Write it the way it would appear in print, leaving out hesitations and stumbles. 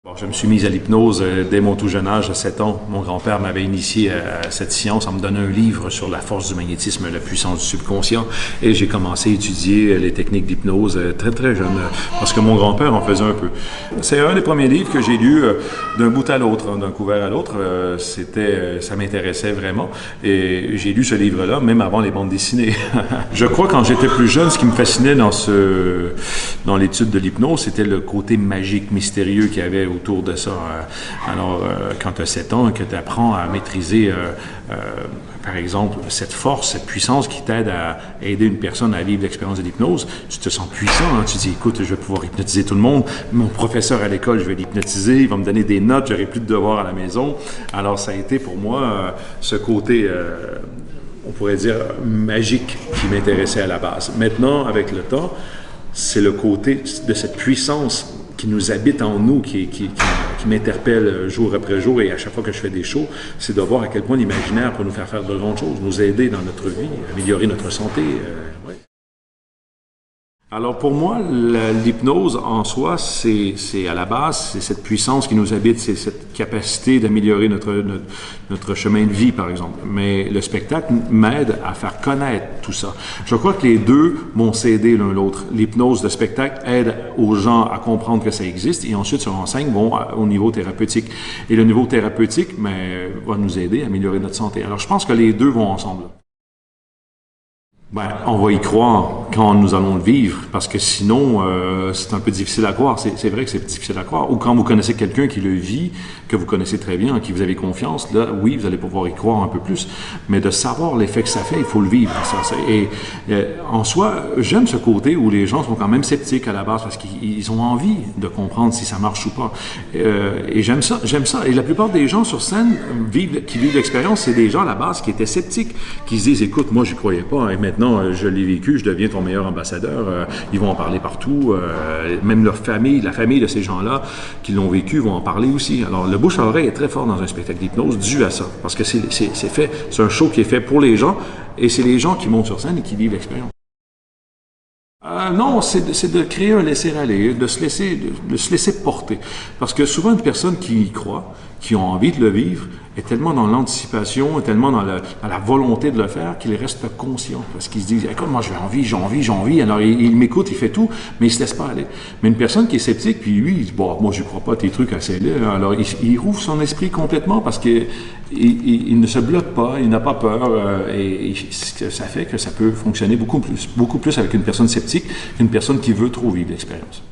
Bon, je me suis mis à l'hypnose dès mon tout jeune âge, à 7 ans. Mon grand-père m'avait initié à cette science en me donnant un livre sur la force du magnétisme, la puissance du subconscient. Et j'ai commencé à étudier les techniques d'hypnose très, très jeune, parce que mon grand-père en faisait un peu. C'est un des premiers livres que j'ai lu d'un bout à l'autre, d'un couvert à l'autre. Ça m'intéressait vraiment. Et j'ai lu ce livre-là, même avant les bandes dessinées. Je crois, quand j'étais plus jeune, ce qui me fascinait dans l'étude de l'hypnose, c'était le côté magique, mystérieux qu'il y avait autour de ça. Alors, quand tu as 7 ans et que tu apprends à maîtriser, par exemple, cette force, cette puissance qui t'aide à aider une personne à vivre l'expérience de l'hypnose, tu te sens puissant. Hein? Tu te dis, écoute, je vais pouvoir hypnotiser tout le monde. Mon professeur à l'école, je vais l'hypnotiser. Il va me donner des notes. J'aurai plus de devoirs à la maison. Alors, ça a été pour moi ce côté... on pourrait dire magique qui m'intéressait à la base. Maintenant, avec le temps, c'est le côté de cette puissance qui nous habite en nous, qui m'interpelle jour après jour, et à chaque fois que je fais des shows, c'est de voir à quel point l'imaginaire peut nous faire de grandes choses, nous aider dans notre vie, améliorer notre santé. Ouais. Alors pour moi, l'hypnose en soi, c'est à la base, c'est cette puissance qui nous habite, c'est cette capacité d'améliorer notre chemin de vie, par exemple. Mais le spectacle m'aide à faire connaître tout ça. Je crois que les deux vont s'aider l'un l'autre. L'hypnose de spectacle aide aux gens à comprendre que ça existe, et ensuite se renseignent au niveau thérapeutique. Et le niveau thérapeutique va nous aider à améliorer notre santé. Alors je pense que les deux vont ensemble. Ben, on va y croire quand nous allons le vivre, parce que sinon, c'est un peu difficile à croire. C'est vrai que c'est difficile à croire. Ou quand vous connaissez quelqu'un qui le vit, que vous connaissez très bien, en qui vous avez confiance, là, oui, vous allez pouvoir y croire un peu plus. Mais de savoir l'effet que ça fait, il faut le vivre. En soi, j'aime ce côté où les gens sont quand même sceptiques à la base, parce qu'ils ont envie de comprendre si ça marche ou pas. Et j'aime ça. Et la plupart des gens sur scène qui vivent l'expérience, c'est des gens à la base qui étaient sceptiques, qui se disent, écoute, moi, j'y croyais pas, et maintenant, je l'ai vécu, je deviens ton meilleur ambassadeur. Ils vont en parler partout. Même leur famille, la famille de ces gens-là qui l'ont vécu vont en parler aussi. Alors, le bouche à oreille est très fort dans un spectacle d'hypnose dû à ça. Parce que c'est un show qui est fait pour les gens, et c'est les gens qui montent sur scène et qui vivent l'expérience. Non, c'est de créer un laisser-aller, de se laisser porter. Parce que souvent, une personne qui y croit, qui a envie de le vivre, est tellement dans l'anticipation, est tellement dans la volonté de le faire, qu'il reste conscient. Parce qu'il se dit, écoute, moi, j'ai envie. Alors, il m'écoute, il fait tout, mais il se laisse pas aller. Mais une personne qui est sceptique, puis lui, il dit, bon, moi, je crois pas à tes trucs assez laids. Alors, il rouvre son esprit complètement parce qu'il ne se bloque pas, il n'a pas peur, et ça fait que ça peut fonctionner beaucoup plus avec une personne sceptique qu'une personne qui veut trop vivre l'expérience.